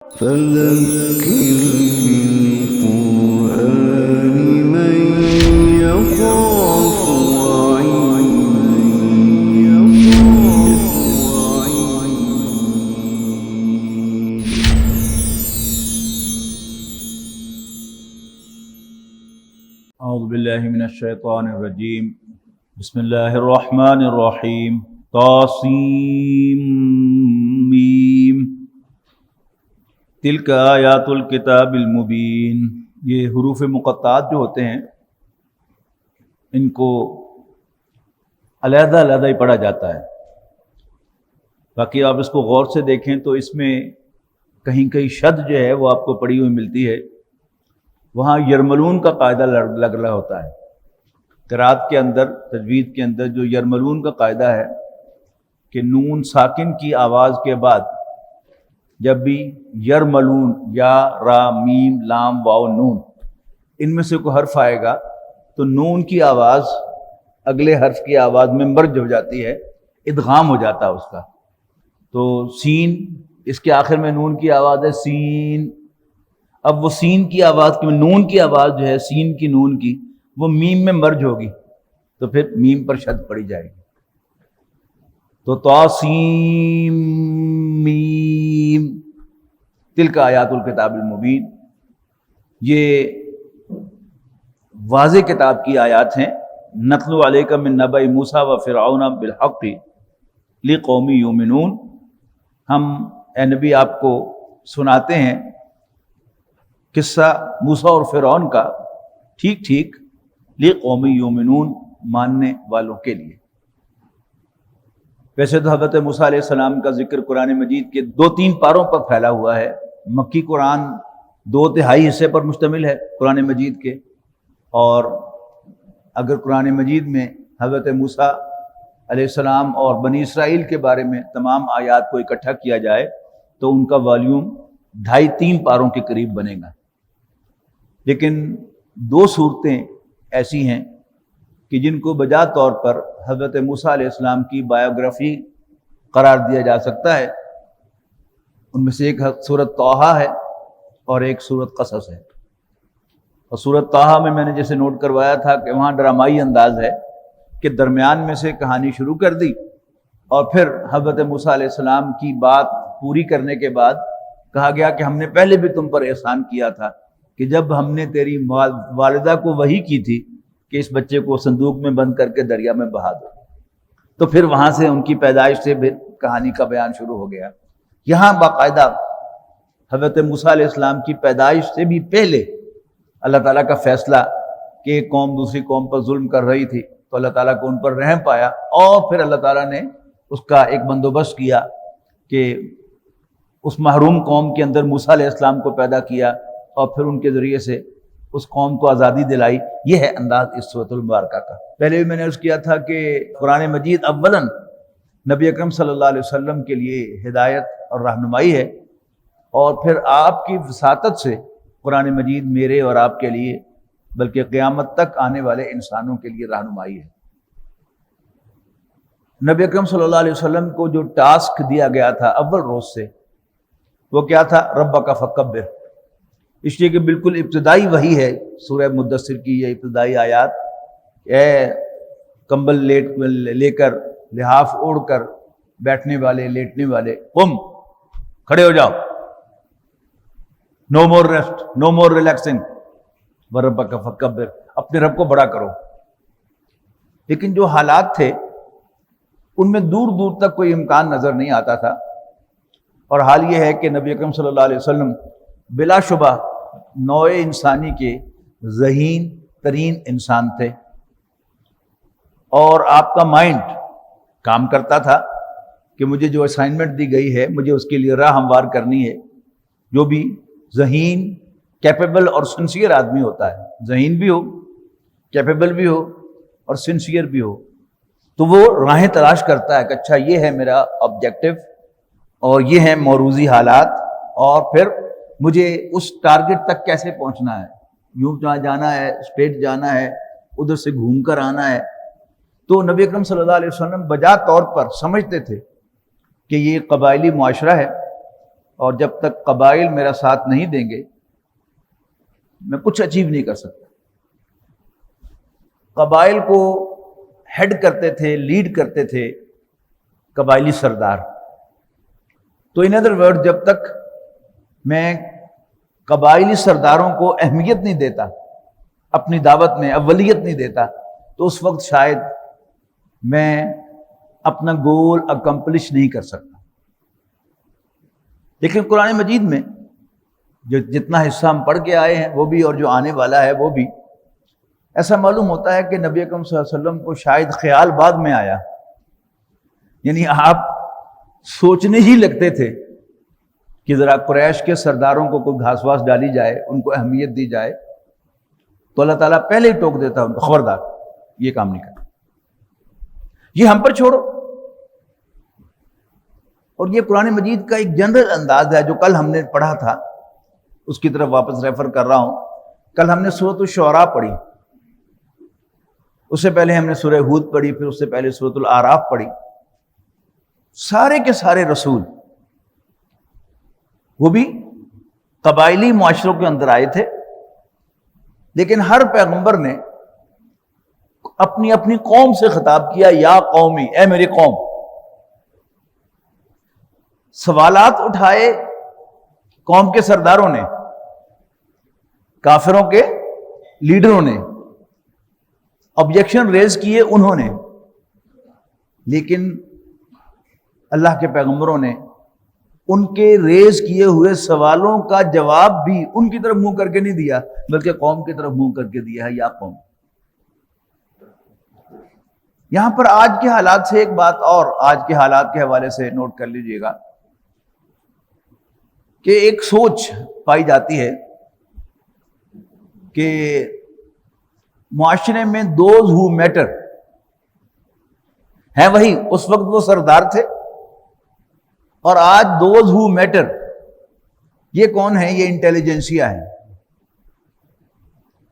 فذكر بالقرآن من يخاف وعيد. اعوذ باللہ من الشیطان الرجیم بسم اللہ الرحمن الرحیم طاسیم میم تلک آیات الکتاب المبین. یہ حروف مقطعات جو ہوتے ہیں ان کو علیحدہ علیحدہ ہی پڑھا جاتا ہے. باقی آپ اس کو غور سے دیکھیں تو اس میں کہیں کہیں شد جو ہے وہ آپ کو پڑی ہوئی ملتی ہے. وہاں یرملون کا قاعدہ لگ رہا ہوتا ہے. قرات کے اندر تجوید کے اندر جو یرملون کا قاعدہ ہے کہ نون ساکن کی آواز کے بعد جب بھی یرملون یا را میم لام واو نون ان میں سے کوئی حرف آئے گا تو نون کی آواز اگلے حرف کی آواز میں مرج ہو جاتی ہے، ادغام ہو جاتا ہے اس کا. تو سین اس کے آخر میں نون کی آواز ہے سین. اب وہ سین کی آواز کی نون کی آواز جو ہے سین کی نون کی وہ میم میں مرج ہوگی تو پھر میم پر شد پڑی جائے گی. تو طاسیم میم تلک آیات الکتاب المبین، یہ واضح کتاب کی آیات ہیں. نتلو علیک من نبأ موسیٰ و فرعون بالحق لقوم یؤمنون. ہم اے نبی آپ کو سناتے ہیں قصہ موسیٰ اور فرعون کا ٹھیک ٹھیک لقوم یؤمنون ماننے والوں کے لیے. ویسے تو حضرت موسیٰ علیہ السلام کا ذکر قرآن مجید کے 2-3 پاروں پر پھیلا ہوا ہے. مکی قرآن 2/3 حصے پر مشتمل ہے قرآن مجید کے، اور اگر قرآن مجید میں حضرت موسیٰ علیہ السلام اور بنی اسرائیل کے بارے میں تمام آیات کو اکٹھا کیا جائے تو ان کا والیوم 2.5-3 پاروں کے قریب بنے گا. لیکن 2 صورتیں ایسی ہیں کہ جن کو بجا طور پر حضرت موسیٰ علیہ السلام کی بایوگرافی قرار دیا جا سکتا ہے. ان میں سے ایک سورۃ طٰہٰ ہے اور ایک سورۃ قصص ہے. اور سورۃ طٰہٰ میں نے جیسے نوٹ کروایا تھا کہ وہاں ڈرامائی انداز ہے کہ درمیان میں سے کہانی شروع کر دی اور پھر حضرت موسیٰ علیہ السلام کی بات پوری کرنے کے بعد کہا گیا کہ ہم نے پہلے بھی تم پر احسان کیا تھا کہ جب ہم نے تیری والدہ کو وحی کی تھی کہ اس بچے کو صندوق میں بند کر کے دریا میں بہا دو. تو پھر وہاں سے ان کی پیدائش سے بھی کہانی کا بیان شروع ہو گیا. یہاں باقاعدہ حضرت موسیٰ علیہ السلام کی پیدائش سے بھی پہلے اللہ تعالیٰ کا فیصلہ کہ ایک قوم دوسری قوم پر ظلم کر رہی تھی تو اللہ تعالیٰ کو ان پر رحم پایا اور پھر اللہ تعالیٰ نے اس کا ایک بندوبست کیا کہ اس محروم قوم کے اندر موسیٰ علیہ السلام کو پیدا کیا اور پھر ان کے ذریعے سے اس قوم کو آزادی دلائی. یہ ہے انداز اس سورۃ المبارکہ کا. پہلے بھی میں نے عرض کیا تھا کہ قرآن مجید اولاً نبی اکرم صلی اللہ علیہ وسلم کے لیے ہدایت اور رہنمائی ہے، اور پھر آپ کی وساطت سے قرآن مجید میرے اور آپ کے لیے بلکہ قیامت تک آنے والے انسانوں کے لیے رہنمائی ہے. نبی اکرم صلی اللہ علیہ وسلم کو جو ٹاسک دیا گیا تھا اول روز سے وہ کیا تھا؟ ربک فکبر. اس لیے کہ بالکل ابتدائی وحی ہے سورہ مدثر کی یہ ابتدائی آیات. اے کمبل لے کر لحاف اوڑھ کر بیٹھنے والے لیٹنے والے، قم، کھڑے ہو جاؤ، نو مور ریسٹ، نو مور ریلیکسنگ، وربک فکبر، اپنے رب کو بڑا کرو. لیکن جو حالات تھے ان میں دور دور تک کوئی امکان نظر نہیں آتا تھا. اور حال یہ ہے کہ نبی اکرم صلی اللہ علیہ وسلم بلا شبہ نوع انسانی کے ذہین ترین انسان تھے، اور آپ کا مائنڈ کام کرتا تھا کہ مجھے جو اسائنمنٹ دی گئی ہے مجھے اس کے لیے راہ ہموار کرنی ہے. جو بھی ذہین کیپیبل اور سنسیئر آدمی ہوتا ہے، ذہین بھی ہو، کیپیبل بھی ہو اور سنسیئر بھی ہو، تو وہ راہیں تلاش کرتا ہے کہ اچھا یہ ہے میرا آبجیکٹو اور یہ ہیں موروثی حالات، اور پھر مجھے اس ٹارگٹ تک کیسے پہنچنا ہے. یوں جانا ہے، اسٹریٹ جانا ہے، ادھر سے گھوم کر آنا ہے. تو نبی اکرم صلی اللہ علیہ وسلم بجا طور پر سمجھتے تھے کہ یہ قبائلی معاشرہ ہے اور جب تک قبائل میرا ساتھ نہیں دیں گے میں کچھ اچیو نہیں کر سکتا۔ قبائل کو ہیڈ کرتے تھے، لیڈ کرتے تھے قبائلی سردار۔ تو ان ادر ورڈ جب تک میں قبائلی سرداروں کو اہمیت نہیں دیتا، اپنی دعوت میں اولیت نہیں دیتا، تو اس وقت شاید میں اپنا گول اکمپلش نہیں کر سکتا۔ لیکن قرآن مجید میں جو جتنا حصہ ہم پڑھ کے آئے ہیں وہ بھی، اور جو آنے والا ہے وہ بھی، ایسا معلوم ہوتا ہے کہ نبی اکرم صلی اللہ علیہ وسلم کو شاید خیال بعد میں آیا، یعنی آپ سوچنے ہی لگتے تھے کہ ذرا قریش کے سرداروں کو کوئی گھاس واس ڈالی جائے، ان کو اہمیت دی جائے، تو اللہ تعالیٰ پہلے ہی ٹوک دیتا ان کو، خبردار یہ کام نہیں کرنا، یہ ہم پر چھوڑو۔ اور یہ قرآن مجید کا ایک جنرل انداز ہے جو کل ہم نے پڑھا تھا، اس کی طرف واپس ریفر کر رہا ہوں۔ کل ہم نے سورۃ الشعراء پڑھی، اس سے پہلے ہم نے سورہ ہود پڑھی، پھر اس سے پہلے سورۃ الاعراف پڑھی۔ سارے کے سارے رسول وہ بھی قبائلی معاشروں کے اندر آئے تھے، لیکن ہر پیغمبر نے اپنی اپنی قوم سے خطاب کیا، یا قومی، اے میری قوم۔ سوالات اٹھائے قوم کے سرداروں نے، کافروں کے لیڈروں نے، آبجیکشن ریز کیے انہوں نے، لیکن اللہ کے پیغمبروں نے ان کے ریز کیے ہوئے سوالوں کا جواب بھی ان کی طرف منہ کر کے نہیں دیا، بلکہ قوم کی طرف منہ کر کے دیا ہے، یا قوم۔ یہاں پر آج کے حالات سے ایک بات اور آج کے حالات کے حوالے سے نوٹ کر لیجئے گا کہ ایک سوچ پائی جاتی ہے کہ معاشرے میں دوز ہو میٹر ہیں وہی اس وقت وہ سردار تھے، اور آج دوز ہو میٹر یہ کون ہیں؟ یہ انٹیلیجنسیا ہیں،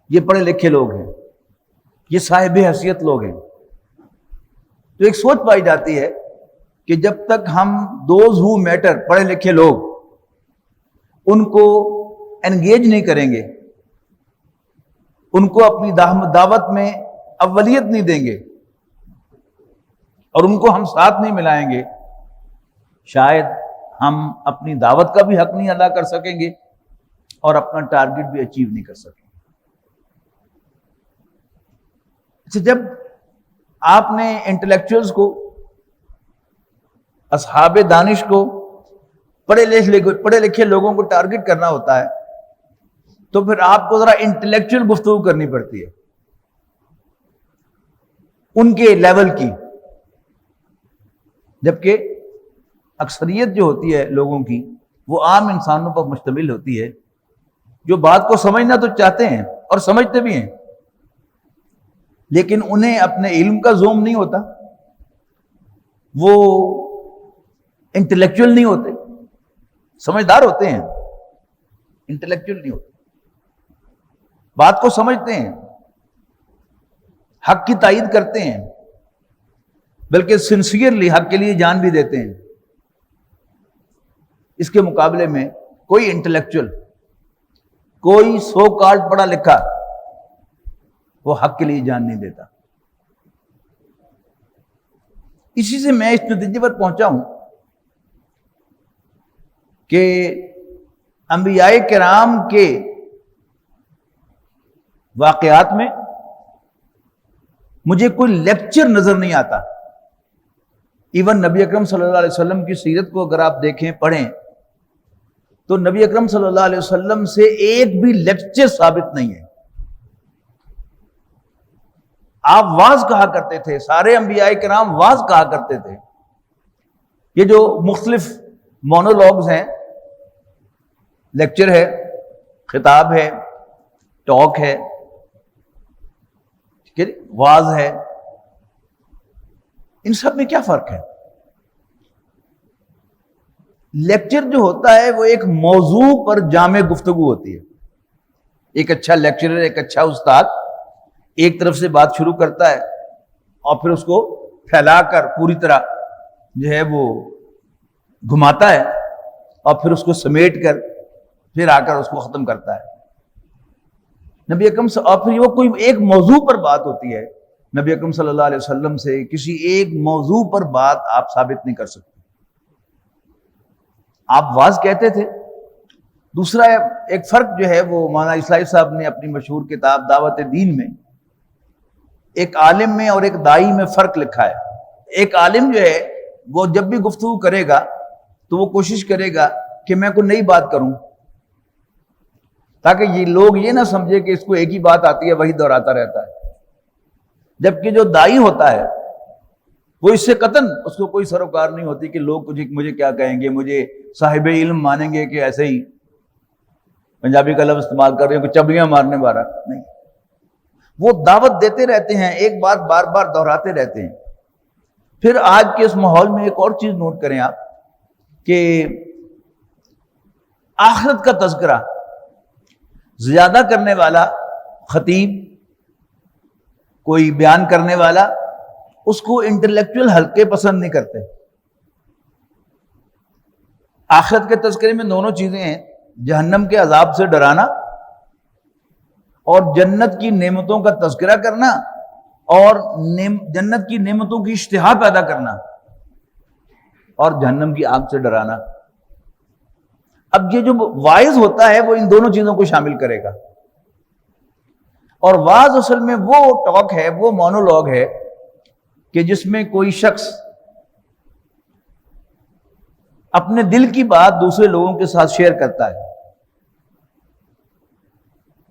یہ پڑھے لکھے لوگ ہیں، یہ صاحب حیثیت لوگ ہیں۔ تو ایک سوچ پائی جاتی ہے کہ جب تک ہم دوز ہو میٹر، پڑھے لکھے لوگ، ان کو انگیج نہیں کریں گے، ان کو اپنی دعوت میں اولیت نہیں دیں گے، اور ان کو ہم ساتھ نہیں ملائیں گے، شاید ہم اپنی دعوت کا بھی حق نہیں ادا کر سکیں گے اور اپنا ٹارگٹ بھی اچیو نہیں کر سکیں گے۔ اچھا، جب آپ نے انٹلیکچوئلز کو، اصحاب دانش کو، پڑھے لکھے لوگوں کو ٹارگٹ کرنا ہوتا ہے تو پھر آپ کو ذرا انٹلیکچوئل گفتگو کرنی پڑتی ہے ان کے لیول کی، جبکہ اکثریت جو ہوتی ہے لوگوں کی وہ عام انسانوں پر مشتمل ہوتی ہے، جو بات کو سمجھنا تو چاہتے ہیں اور سمجھتے بھی ہیں، لیکن انہیں اپنے علم کا زوم نہیں ہوتا، وہ انٹلیکچوئل نہیں ہوتے، سمجھدار ہوتے ہیں، انٹلیکچوئل نہیں ہوتے، بات کو سمجھتے ہیں، حق کی تائید کرتے ہیں، بلکہ سنسیئرلی حق کے لیے جان بھی دیتے ہیں۔ اس کے مقابلے میں کوئی انٹلیکچوئل، کوئی سو کالڈ پڑھا لکھا، وہ حق کے لیے جان نہیں دیتا۔ اسی سے میں اس نتیجے پر پہنچا ہوں کہ انبیاء کرام کے واقعات میں مجھے کوئی لیکچر نظر نہیں آتا۔ ایون نبی اکرم صلی اللہ علیہ وسلم کی سیرت کو اگر آپ دیکھیں، پڑھیں، تو نبی اکرم صلی اللہ علیہ وسلم سے ایک بھی لیکچر ثابت نہیں ہے۔ آپ واعظ کہا کرتے تھے، سارے انبیاء کرام واعظ کہا کرتے تھے۔ یہ جو مختلف مونولوگز ہیں، لیکچر ہے، خطاب ہے، ٹاک ہے، واعظ ہے، ان سب میں کیا فرق ہے؟ لیکچر جو ہوتا ہے وہ ایک موضوع پر جامع گفتگو ہوتی ہے۔ ایک اچھا لیکچرر، ایک اچھا استاد ایک طرف سے بات شروع کرتا ہے اور پھر اس کو پھیلا کر پوری طرح جو ہے وہ گھماتا ہے، اور پھر اس کو سمیٹ کر پھر آ کر اس کو ختم کرتا ہے نبی اکرم اور پھر وہ کوئی ایک موضوع پر بات ہوتی ہے، نبی اکرم صلی اللہ علیہ وسلم سے کسی ایک موضوع پر بات آپ ثابت نہیں کر سکتے. آپ واز کہتے تھے. دوسرا ایک فرق جو ہے وہ مولانا اسلائی صاحب نے اپنی مشہور کتاب دعوت دین میں ایک عالم میں اور ایک داعی میں فرق لکھا ہے. ایک عالم جو ہے وہ جب بھی گفتگو کرے گا تو وہ کوشش کرے گا کہ میں کوئی نئی بات کروں تاکہ یہ لوگ یہ نہ سمجھے کہ اس کو ایک ہی بات آتی ہے وہی دہراتا رہتا ہے. جبکہ جو داعی ہوتا ہے وہ اس سے قطعاً اس کو کوئی سروکار نہیں ہوتی کہ لوگ مجھے کیا کہیں گے، مجھے صاحب علم مانیں گے کہ ایسے ہی پنجابی کا لفظ استعمال کر رہے ہیں کہ چبلیاں مارنے والا نہیں. وہ دعوت دیتے رہتے ہیں، ایک بات بار بار دہراتے رہتے ہیں. پھر آج کے اس ماحول میں ایک اور چیز نوٹ کریں آپ کہ آخرت کا تذکرہ زیادہ کرنے والا خطیب، کوئی بیان کرنے والا، اس کو انٹلیکچوئل حلقے پسند نہیں کرتے. آخرت کے تذکرے میں دونوں چیزیں ہیں، جہنم کے عذاب سے ڈرانا اور جنت کی نعمتوں کا تذکرہ کرنا اور جنت کی نعمتوں کی اشتہا پیدا کرنا اور جہنم کی آگ سے ڈرانا. اب یہ جو واعظ ہوتا ہے وہ ان دونوں چیزوں کو شامل کرے گا. اور واعظ اصل میں وہ ٹاک ہے، وہ مونولوگ ہے کہ جس میں کوئی شخص اپنے دل کی بات دوسرے لوگوں کے ساتھ شیئر کرتا ہے،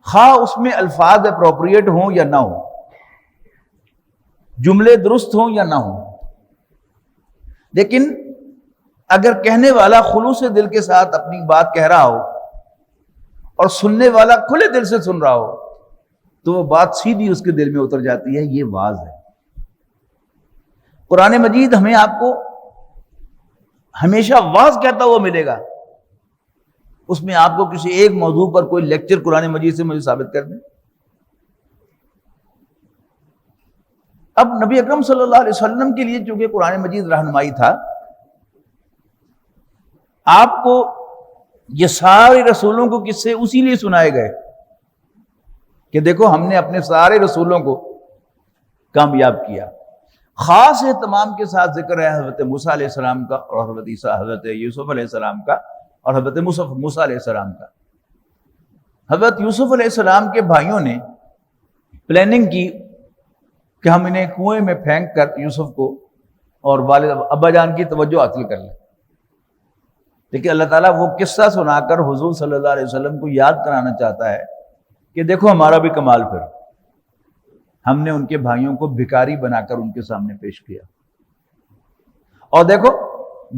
خواہ اس میں الفاظ اپروپریٹ ہوں یا نہ ہوں، جملے درست ہوں یا نہ ہوں، لیکن اگر کہنے والا خلوص دل کے ساتھ اپنی بات کہہ رہا ہو اور سننے والا کھلے دل سے سن رہا ہو تو وہ بات سیدھی اس کے دل میں اتر جاتی ہے. یہ واعظ ہے. قرآن مجید ہمیں آپ کو ہمیشہ واعظ کہتا ہوا ملے گا. اس میں آپ کو کسی ایک موضوع پر کوئی لیکچر قرآن مجید سے مجھے ثابت کر دیں. اب نبی اکرم صلی اللہ علیہ وسلم کے لیے چونکہ قرآن مجید رہنمائی تھا، آپ کو یہ سارے رسولوں کو قصے اسی لیے سنائے گئے کہ دیکھو ہم نے اپنے سارے رسولوں کو کامیاب کیا. خاص اہتمام کے ساتھ ذکر ہے حضرت موسیٰ علیہ السلام کا اور حضرت یوسف علیہ السلام کا اور حضرت موسیٰ علیہ السلام کا. حضرت یوسف علیہ السلام کے بھائیوں نے پلاننگ کی کہ ہم انہیں کنویں میں پھینک کر یوسف کو اور والد ابا جان کی توجہ حاصل کر لیں. لیکن اللہ تعالیٰ وہ قصہ سنا کر حضور صلی اللہ علیہ وسلم کو یاد کرانا چاہتا ہے کہ دیکھو ہمارا بھی کمال، پھر ہم نے ان کے بھائیوں کو بھکاری بنا کر ان کے سامنے پیش کیا. اور دیکھو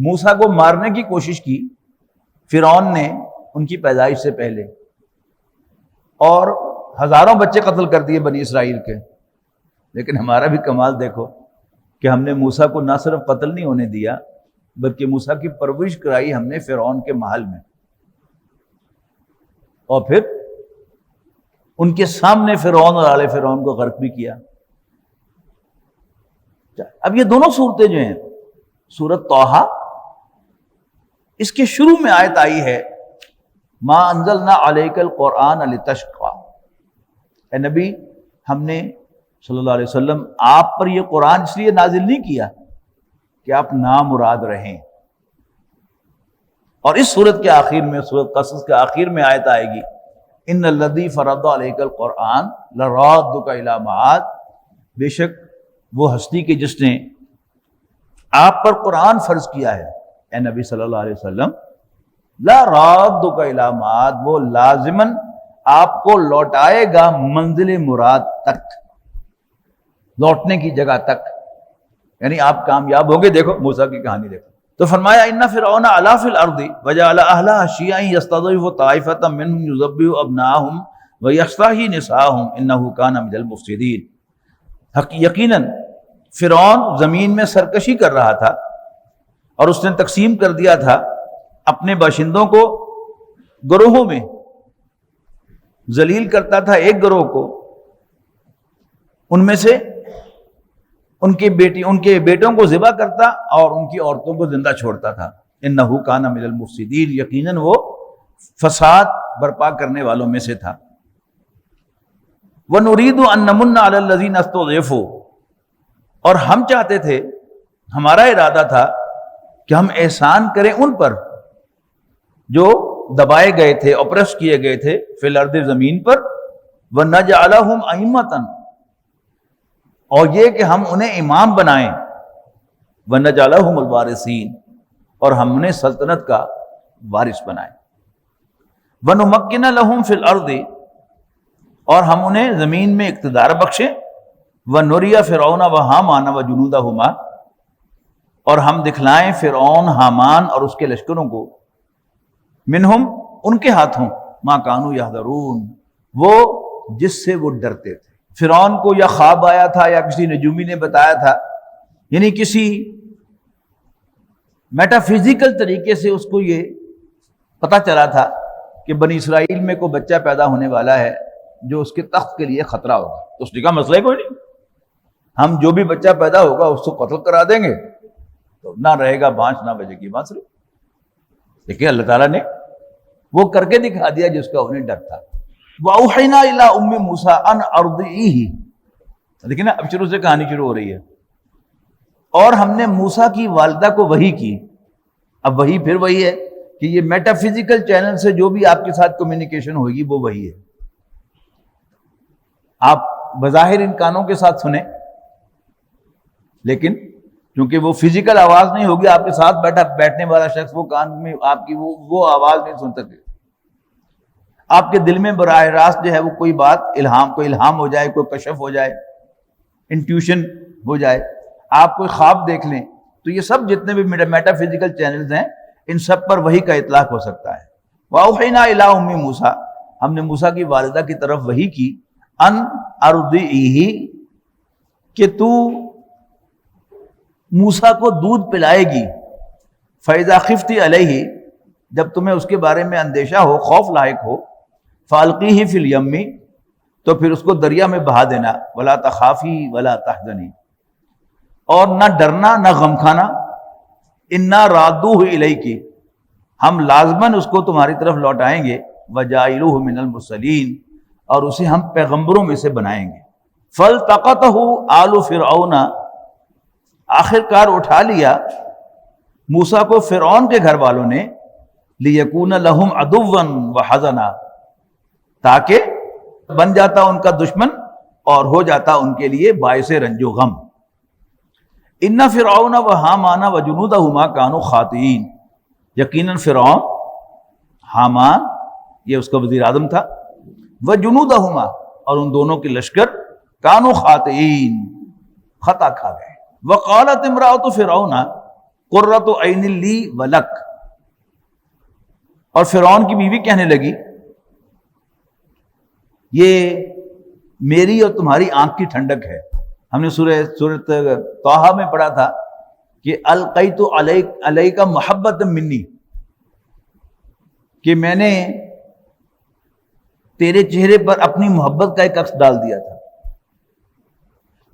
موسیٰ کو مارنے کی کوشش کی فرعون نے ان کی پیدائش سے پہلے، اور ہزاروں بچے قتل کر دیے بنی اسرائیل کے. لیکن ہمارا بھی کمال دیکھو کہ ہم نے موسیٰ کو نہ صرف قتل نہیں ہونے دیا بلکہ موسیٰ کی پرورش کرائی ہم نے فرعون کے محل میں، اور پھر ان کے سامنے فرعون اور آل فرعون کو غرق بھی کیا. اب یہ دونوں صورتیں جو ہیں، سورۃ طٰہٰ، اس کے شروع میں آیت آئی ہے ما انزلنا علیک القرآن لتشقی. اے نبی، ہم نے صلی اللہ علیہ وسلم آپ پر یہ قرآن اس لیے نازل نہیں کیا کہ آپ نامراد رہیں. اور اس سورت کے آخر میں، سورت قصص کے آخر میں آیت آئے گی ان الذی فرض علیک القرآن لرادک الی معاد. بے شک وہ ہستی کے جس نے آپ پر قرآن فرض کیا ہے اے نبی صلی اللہ علیہ وسلم، لرادک الی معاد، وہ لازماً آپ کو لوٹائے گا منزل مراد تک، لوٹنے کی جگہ تک، یعنی آپ کامیاب ہوگے. دیکھو موسیٰ کی کہانی دیکھو. تو فرمایا ان فرعون علا فی الارض وجعل اہلہا شیعا یستضعف طائفۃ منہم یذبح ابناءہم ویستحیی نساءہم انہ کان من المفسدین. یقیناً فرعون زمین میں سرکشی کر رہا تھا اور اس نے تقسیم کر دیا تھا اپنے باشندوں کو گروہوں میں، ذلیل کرتا تھا ایک گروہ کو، ان میں سے ان کے بیٹوں کو ذبح کرتا اور ان کی عورتوں کو زندہ چھوڑتا تھا. انہ کان من المفسدین، یقیناً وہ فساد برپا کرنے والوں میں سے تھا۔ وَنُرِيدُ أَن نَّمُنَّ عَلَى الَّذِينَ اسْتُضْعِفُوا، اور ہم چاہتے تھے، ہمارا ارادہ تھا کہ ہم احسان کریں ان پر جو دبائے گئے تھے، اوپریس کیے گئے تھے، فی الارض زمین پر، وَنَجْعَلَهُمْ أَئِمَّةً، اور یہ کہ ہم انہیں امام بنائیں، وَنَجْعَلَهُمُ الْوَارِثِينَ، اور ہم انہیں سلطنت کا وارث بنائیں، وَنُمَكِّنَ لَهُمْ فِي الْأَرْضِ، اور ہم انہیں زمین میں اقتدار بخشیں، وَنُرِيَ فِرْعَوْنَ وَحَامَانَ وَجُنُودَهُمَا، اور ہم دکھلائیں فرعون، حامان اور اس کے لشکروں کو، منہم، ان کے ہاتھوں، ما کانوا یحذرون، وہ جس سے وہ ڈرتے تھے۔ فرعون کو یا خواب آیا تھا یا کسی نجومی نے بتایا تھا، یعنی کسی میٹا فزیکل طریقے سے اس کو یہ پتہ چلا تھا کہ بنی اسرائیل میں کوئی بچہ پیدا ہونے والا ہے جو اس کے تخت کے لیے خطرہ ہوگا، تو اس نے کہا مسئلہ کوئی نہیں، ہم جو بھی بچہ پیدا ہوگا اس کو قتل کرا دیں گے، تو نہ رہے گا بانس نہ بجے گی بانسری۔ دیکھیں اللہ تعالیٰ نے وہ کر کے دکھا دیا جس کا انہیں ڈر تھا۔ وَأَوْحَيْنَا إِلَىٰ أُمِّ مُوسَىٰ أَنْ أَرْضِعِيهِ، دیکھیں نا اب شروع سے کہانی شروع ہو رہی ہے، اور ہم نے موسیٰ کی والدہ کو وحی کی۔ اب وحی پھر وہی ہے کہ یہ میٹا فزیکل چینل سے جو بھی آپ کے ساتھ کمیونیکیشن ہوگی وہ وہی ہے۔ آپ بظاہر ان کانوں کے ساتھ سنیں، لیکن کیونکہ وہ فزیکل آواز نہیں ہوگی، آپ کے ساتھ بیٹھنے والا شخص وہ کان میں آپ کی وہ آواز نہیں سن سکے۔ آپ کے دل میں براہ راست جو ہے وہ کوئی بات الہام ہو جائے، کوئی کشف ہو جائے، انٹیوشن ہو جائے، آپ کوئی خواب دیکھ لیں، تو یہ سب جتنے بھی میٹا فزیکل چینلز ہیں ان سب پر وحی کا اطلاق ہو سکتا ہے۔ وَأَوْحَيْنَا إِلَىٰ أُمِّ مُوسَىٰ، ہم نے موسیٰ کی والدہ کی طرف وحی کی، ان ارضعیہ، کہ تو موسیٰ کو دودھ پلائے گی، فَإِذَا خِفْتِ عَلَيْهِ، جب تمہیں اس کے بارے میں اندیشہ ہو، خوف لاحق ہو، فَأَلْقِيهِ فِي الْيَمِّ، تو پھر اس کو دریا میں بہا دینا، وَلَا تَخَافِي وَلَا تَحْزَنِي، اور نہ ڈرنا نہ غم کھانا، اِنَّا رَادُّوهُ إِلَيْكِ، ہم لازماً اس کو تمہاری طرف لوٹائیں گے، وَجَاعِلُوهُ مِنَ الْمُرْسَلِينَ، اور اسے ہم پیغمبروں میں سے بنائیں گے۔ فَالْتَقَطَهُ آلُ فِرْعَوْنَ، آخر کار اٹھا لیا موسیٰ کو فرعون کے گھر والوں نے، لِيَكُونَ لَهُمْ عَدُوًّا وَحَزَنًا، تاکہ بن جاتا ان کا دشمن اور ہو جاتا ان کے لیے باعث رنج و غم۔ إِنَّ فِرْعَوْنَ وَحَامَانَ وَجُنُودَهُمَا كَانُوا خَاطِئِينَ، یقیناً فرعون، حامان، یہ اس کا وزیر اعظم تھا، وَجُنُودَهُمَا، اور ان دونوں کے لشکر، كَانُوا خَاطِئِينَ، خطا کھا گئے۔ وَقَالَتِ امْرَأَتُ فِرْعَوْنَ قُرَّةُ عَيْنٍ لِّي وَلَكَ، اور فرعون کی بیوی کہنے لگی یہ میری اور تمہاری آنکھ کی ٹھنڈک ہے۔ ہم نے سورۃ طٰہٰ میں پڑھا تھا کہ القیت علیک محبۃ منی، کہ میں نے تیرے چہرے پر اپنی محبت کا ایک عکس ڈال دیا تھا۔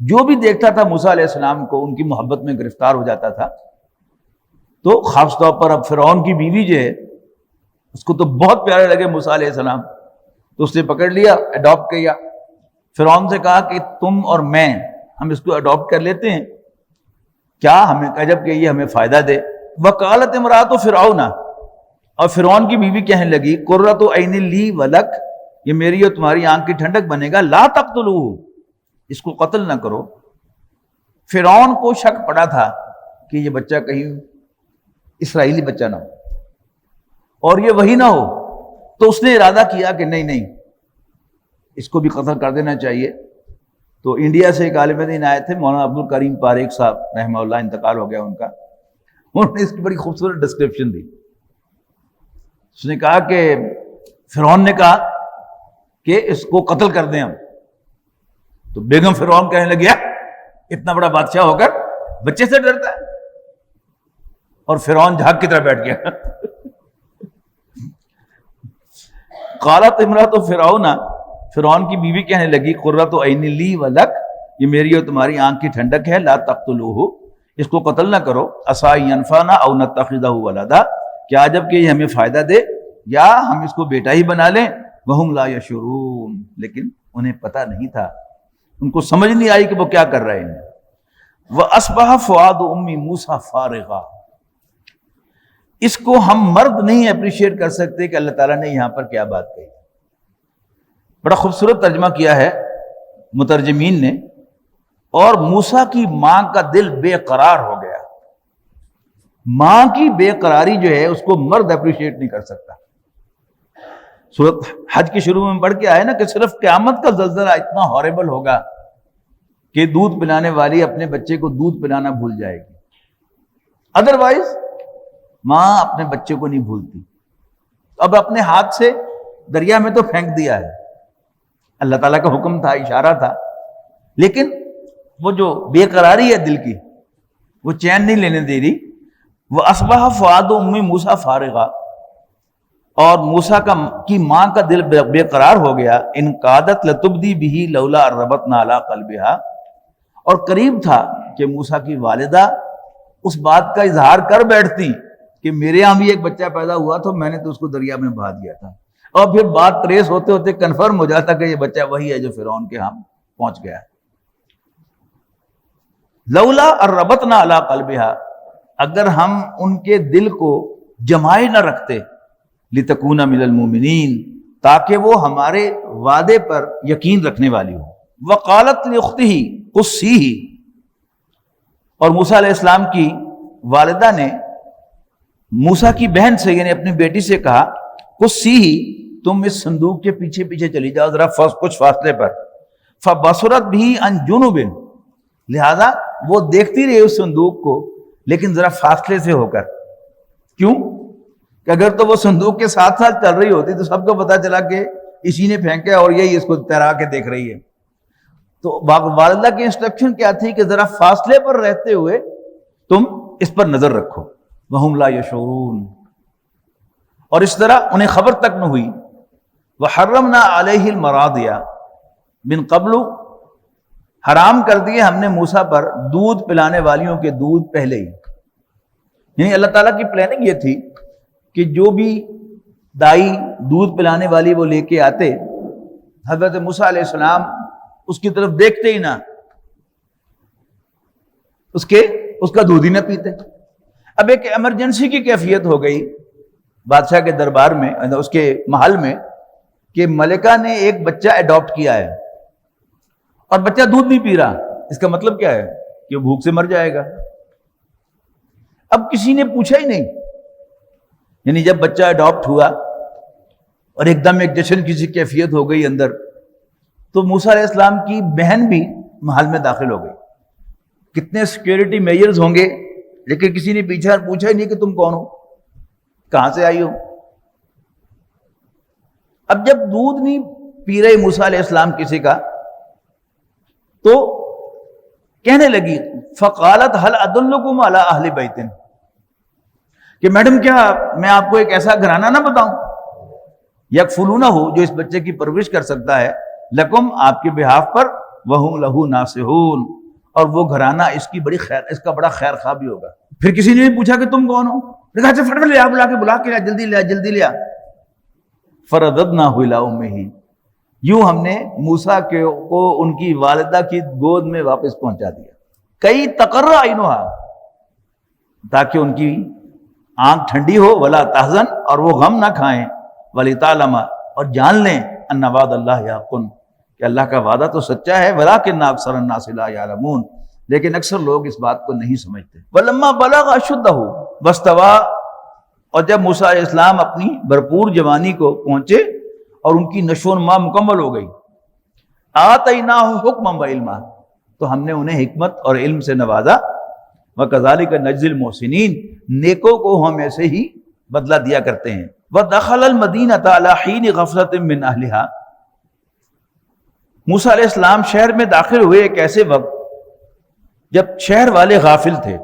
جو بھی دیکھتا تھا موسیٰ علیہ السلام کو ان کی محبت میں گرفتار ہو جاتا تھا۔ تو خاص طور پر اب فرعون کی بیوی جو ہے اس کو تو بہت پیارے لگے موسیٰ علیہ السلام، تو اس نے پکڑ لیا، اڈاپٹ کیا۔ فرعون سے کہا کہ تم اور میں ہم اس کو اڈاپٹ کر لیتے ہیں، کیا ہمیں جب کہ یہ ہمیں فائدہ دے۔ وقالت امرأۃ فرعون، اور فرعون کی بیوی کہنے لگی قرۃ عین لی ولک، یہ میری اور تمہاری آنکھ کی ٹھنڈک بنے گا، لا تقتلوہ، اس کو قتل نہ کرو۔ فرعون کو شک پڑا تھا کہ یہ بچہ کہیں اسرائیلی بچہ نہ ہو اور یہ وہی نہ ہو، تو اس نے ارادہ کیا کہ نہیں اس کو بھی قتل کر دینا چاہیے۔ تو انڈیا سے ایک عالم دین آئے تھے، مولانا عبد الکریم پاریک صاحب رحمہ اللہ، انتقال ہو گیا ان کا، انہوں نے اس کی بڑی خوبصورت ڈسکرپشن دی۔ اس نے کہا کہ فرعون نے کہا کہ اس کو قتل کر دیں ہم، تو بیگم فرعون کہنے لگی اتنا بڑا بادشاہ ہو کر بچے سے ڈرتا ہے، اور فرعون جھاگ کی طرح بیٹھ گیا۔ قالت امرأۃ فرعون، فرعون کی بیوی کہنے لگی قرۃ عین لی ولک، یہ میری اور تمہاری آنکھ کی ٹھنڈک ہے، لا تقتلوہ، اس کو قتل نہ کرو، عسى ان ينفعنا او نتخذه ولدا، کیا جب کہ یہ ہمیں فائدہ دے یا ہم اس کو بیٹا ہی بنا لیں، وهم لا يشعرون، لیکن انہیں پتہ نہیں تھا، ان کو سمجھ نہیں آئی کہ وہ کیا کر رہے ہیں۔ وَأَصْبَحَ فُؤَادُ أُمِّ مُوسَىٰ فَارِغًا، اس کو ہم مرد نہیں اپریشیٹ کر سکتے کہ اللہ تعالیٰ نے یہاں پر کیا بات کہی۔ بڑا خوبصورت ترجمہ کیا ہے مترجمین نے، اور موسیٰ کی ماں کا دل بے قرار ہو گیا۔ ماں کی بے قراری جو ہے اس کو مرد اپریشیٹ نہیں کر سکتا۔ سورۃ حج کے شروع میں پڑھ کے آئے نا کہ صرف قیامت کا زلزلہ اتنا ہاربل ہوگا کہ دودھ پلانے والی اپنے بچے کو دودھ پلانا بھول جائے گی، ادروائز ماں اپنے بچے کو نہیں بھولتی۔ اب اپنے ہاتھ سے دریا میں تو پھینک دیا ہے، اللہ تعالیٰ کا حکم تھا، اشارہ تھا، لیکن وہ جو بے قراری ہے دل کی، وہ چین نہیں لینے دے رہی۔ وَأَصْبَحَ فُؤَادُ أُمِّ مُوسَىٰ فَارِغًا، اور موسیٰ کی ماں کا دل بے قرار ہو گیا۔ إِن كَادَتْ لَتُبْدِي بِهِ لَوْلَا أَن رَّبَطْنَا عَلَىٰ قَلْبِهَا، اور قریب تھا کہ موسیٰ کی والدہ اس بات کا اظہار کر بیٹھتی کہ میرے یہاں بھی ایک بچہ پیدا ہوا تو میں نے تو اس کو دریا میں بہا دیا تھا، اور پھر بات ٹریس ہوتے ہوتے کنفرم ہو جاتا کہ یہ بچہ وہی ہے جو فرعون کے ہاں پہنچ گیا ہے۔ لولا الربطنا علی قلبہا، اگر ہم ان کے دل کو جمائے نہ رکھتے، لتکون من المؤمنین، تاکہ وہ ہمارے وعدے پر یقین رکھنے والی ہو۔ وقالت لاختہ قصیہ، اور موسیٰ علیہ السلام کی والدہ نے موسیٰ کی بہن سے یعنی اپنی بیٹی سے کہا، قصیہ، تم اس صندوق کے پیچھے پیچھے چلی جاؤ ذرا کچھ فاصلے پر۔ فبصرت بھی عن جنوب، لہذا وہ دیکھتی رہی اس صندوق کو لیکن ذرا فاصلے سے ہو کر۔ کیوں کہ اگر تو وہ صندوق کے ساتھ ساتھ چل رہی ہوتی تو سب کو پتا چلا کہ اسی نے پھینکا اور یہی اس کو تیرا کے دیکھ رہی ہے۔ تو والدہ کی انسٹرکشن کیا تھی کہ ذرا فاصلے پر رہتے ہوئے تم اس پر نظر رکھو۔ وَهُمْ لَا يَشْعُرُونَ، اور اس طرح انہیں خبر تک نہ ہوئی۔ وَحَرَّمْنَا عَلَيْهِ الْمَرَاضِعَ من قبل، حرام کر دیے ہم نے موسیٰ پر دودھ پلانے والیوں کے دودھ پہلے ہی۔ یعنی اللہ تعالیٰ کی پلاننگ یہ تھی کہ جو بھی دائی دودھ پلانے والی وہ لے کے آتے، حضرت موسیٰ علیہ السلام اس کی طرف دیکھتے ہی نہ، اس کا دودھ ہی نہ پیتے۔ اب ایک ایمرجنسی کی کیفیت ہو گئی بادشاہ کے دربار میں، اس کے محل میں، کہ ملکہ نے ایک بچہ اڈاپٹ کیا ہے اور بچہ دودھ نہیں پی رہا۔ اس کا مطلب کیا ہے کہ وہ بھوک سے مر جائے گا۔ اب کسی نے پوچھا ہی نہیں، یعنی جب بچہ اڈاپٹ ہوا اور ایک دم ایک جشن کی سی کیفیت ہو گئی اندر، تو موسیٰ علیہ السلام کی بہن بھی محل میں داخل ہو گئی۔ کتنے سیکیورٹی میجرز ہوں گے، لیکن کسی نے پوچھا ہی نہیں کہ تم کون ہو، کہاں سے آئی ہو۔ اب جب دودھ نہیں پی رہے موسیٰ علیہ السلام کسی کا، تو کہنے لگی، فقالت هل ادلکم علی اہل بیت، کہ میڈم کیا میں آپ کو ایک ایسا گھرانہ نہ بتاؤں، یکفلونہ ہو، جو اس بچے کی پرورش کر سکتا ہے، لکم، آپ کے بہاف پر، وہم لہو ناصحون، اور وہ گھرانہ اس کا بڑا خیر خواہ بھی ہوگا۔ پھر کسی نے بھی پوچھا کہ تم کون ہو، کہا اچھا فٹافٹ لے آ، بلا کے لیا، جلدی لیا۔ فرددناہ الی امہ، یوں ہم نے موسیٰ کو ان کی والدہ کی گود میں واپس پہنچا دیا۔ کئی تقر عینھا، تاکہ ان کی آنکھ ٹھنڈی ہو، ولا تحزن، اور وہ غم نہ کھائیں، ولتعلم، اور جان لیں، ان وعد اللہ حق، کہ اللہ کا وعدہ تو سچا ہے، ولکن اکثر الناس لا یعلمون، لیکن اکثر لوگ اس بات کو نہیں سمجھتے۔ ولما بلغ اشدہ واستوى، اور جب موسیٰ علیہ السلام اپنی بھرپور جوانی کو پہنچے اور ان کی نشو و نما مکمل ہو گئی، آتیناہ حکما وعلما، تو ہم نے انہیں حکمت اور علم سے نوازا۔ وکذالک نجزی المحسنین، نیکوں کو ہم ایسے ہی بدلہ دیا کرتے ہیں۔ ودخل المدینۃ علی حین غفلۃ من اہلہا، موسیٰ علیہ السلام شہر میں داخل ہوئے ایک ایسے وقت جب شہر والے غافل تھے۔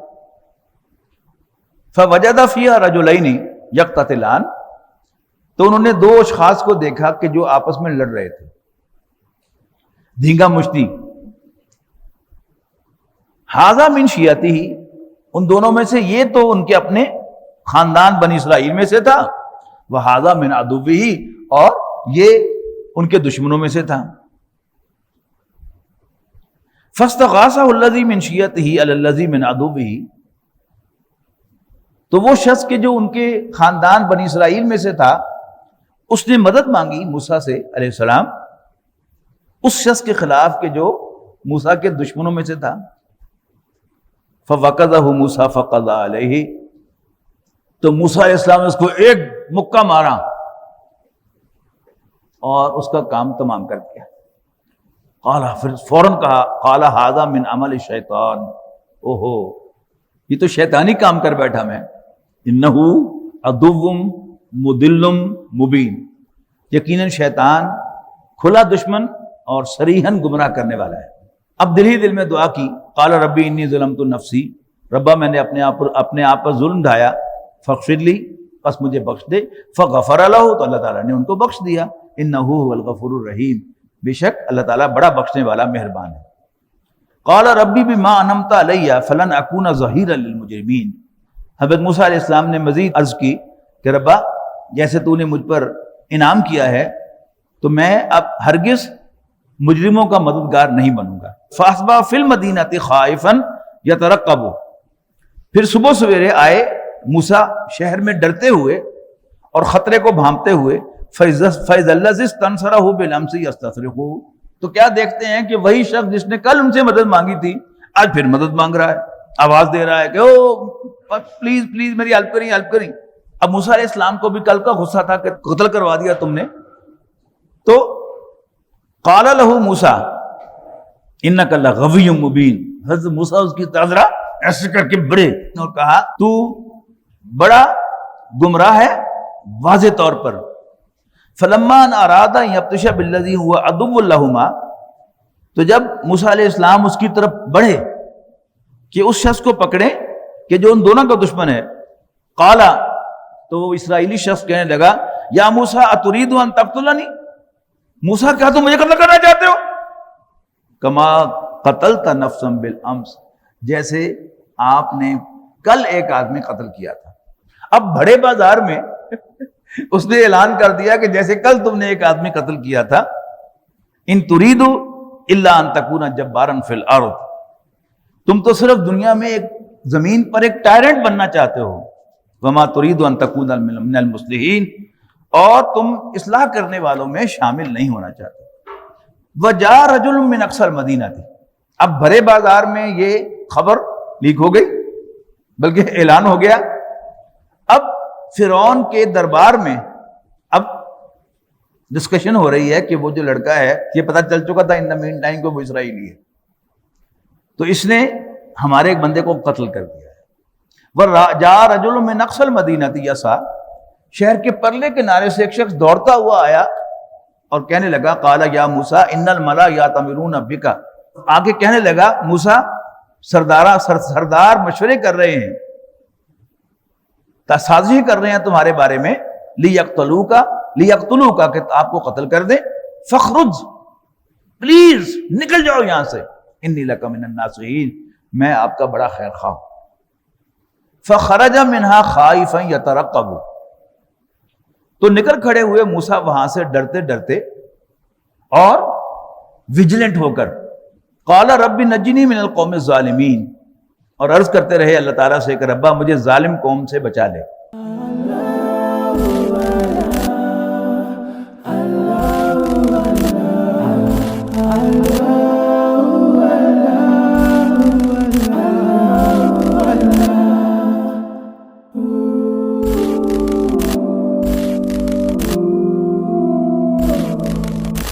فوجد فیہا رجلین یقتتلان، تو انہوں نے دو اشخاص کو دیکھا کہ جو آپس میں لڑ رہے تھے، دھینگا مشتی۔ ھذا من شیعتہ، ان دونوں میں سے یہ تو ان کے اپنے خاندان بنی اسرائیل میں سے تھا، وَهَذَا مِنْ عَدُوِّهِ، اور یہ ان کے دشمنوں میں سے تھا۔ فَاسْتَغَاثَهُ الَّذِي مِنْ شِيَّتِهِ عَلَى الَّذِي مِنْ عَدُوِّهِ، تو وہ شخص کے جو ان کے خاندان بنی اسرائیل میں سے تھا، اس نے مدد مانگی موسیٰ سے علیہ السلام اس شخص کے خلاف کہ جو موسیٰ کے دشمنوں میں سے تھا۔ فَوَقَذَهُ مُوسَىٰ فَقَضَىٰ عَلَيْهِ، تو موسیٰ علیہ السلام نے اس کو ایک مکہ مارا اور اس کا کام تمام کر دیا۔ قال، پھر فوراً کہا، قال هذا من عمل الشیطان، اوہو یہ تو شیطانی کام کر بیٹھا میں، انہ عدو مضل مبین، یقیناً شیطان کھلا دشمن اور صریحاً گمراہ کرنے والا ہے۔ اب دل ہی دل میں دعا کی، قال ربی انی ظلمت نفسی، ربا میں نے اپنے آپ پر ظلم ڈھایا، فاغفر لی، بس مجھے بخش دے، فغفر لہ، تو اللہ تعالیٰ نے ان کو بخش دیا، انہ هو الغفور الرحیم، بے شک اللہ تعالیٰ بڑا بخشنے والا مہربان ہے۔ قال ربی بما انعمت علی فلن اکون ظہیرا للمجرمین، حضرت موسیٰ علیہ السلام نے مزید عرض کی کہ ربا جیسے تو نے مجھ پر انعام کیا ہے تو میں اب ہرگز مجرموں کا مددگار نہیں بنوں گا۔ فاصبح فی المدینۃ خائفا یترقب، پھر صبح سویرے آئے موسیٰ شہر میں ڈرتے ہوئے اور خطرے کو بھانپتے ہوئے، فَإِذَا الَّذِي اسْتَنصَرَهُ بِالْأَمْسِ يَسْتَصْرِخُ، تو کیا دیکھتے ہیں کہ وہی شخص جس نے کل ان سے مدد مانگی تھی آج پھر مدد مانگ رہا ہے، آواز دے رہا ہے کہ او پلیز پلیز میری ہیلپ کریں ہیلپ کریں۔ اب موسیٰ علیہ السلام کو بھی کل کا غصہ تھا کہ قتل کروا دیا تم نے، تو قال لہ موسیٰ انک لغوی مبین، حضرت موسیٰ اس کی طرح ایسے کر کے بڑے اور کہا تو بڑا گمراہ ہے واضح طور پر۔ فلما ان اراد ان یبطش بالذی هو عدو لہما، تو جب موسیٰ علیہ السلام اس کی طرف بڑھے کہ اس شخص کو پکڑے کہ جو ان دونوں کا دشمن ہے، قال، تو وہ اسرائیلی شخص کہنے لگا، یا موسیٰ اترید ان تقتلنی، موسیٰ کیا تم مجھے قتل کرنا چاہتے ہو؟ کما قتلت نفسا بالامس، جیسے آپ نے کل ایک آدمی قتل کیا تھا۔ اب بڑے بازار میں اس نے اعلان کر دیا کہ جیسے کل تم نے ایک آدمی قتل کیا تھا، ان ترید الا ان تکون جبارا فی الارض، تم تو صرف دنیا میں ایک زمین پر ایک ٹائرنٹ بننا چاہتے ہو، وما ترید ان تکون من المصلحین، اور تم اصلاح کرنے والوں میں شامل نہیں ہونا چاہتے۔ وجاء رجل من اقصى المدینہ، اب بھرے بازار میں یہ خبر لیک ہو گئی، بلکہ اعلان ہو گیا۔ اب فرعون کے دربار میں اب ڈسکشن ہو رہی ہے کہ وہ جو لڑکا ہے، یہ پتہ چل چکا تھا ان دا مین ٹائم کو وہ اسرائیلی ہے، تو اس نے ہمارے ایک بندے کو قتل کر دیا ہے۔ وجاء رجل من اقصى المدینہ یسعی، شہر کے پرلے کنارے سے ایک شخص دوڑتا ہوا آیا اور کہنے لگا، قال یا موسیٰ ان الملا یاتمرون بک، آگے کہنے لگا موسیٰ سردار مشورے کر رہے ہیں، سازشیں کر رہے ہیں تمہارے بارے میں، لیقتلوک کہ آپ کو قتل کر دیں، فخرج، پلیز نکل جاؤ یہاں سے، انی لک من الناصحین، میں آپ کا بڑا خیر خواہ ہوں۔ فخرج منہا خائفا یترقب، تو نکل کھڑے ہوئے موسیٰ وہاں سے ڈرتے ڈرتے اور ویجیلنٹ ہو کر، قال رب نجنی من القوم الظالمین، اور عرض کرتے رہے اللہ تعالیٰ سے کہ ربا مجھے ظالم قوم سے بچا لے۔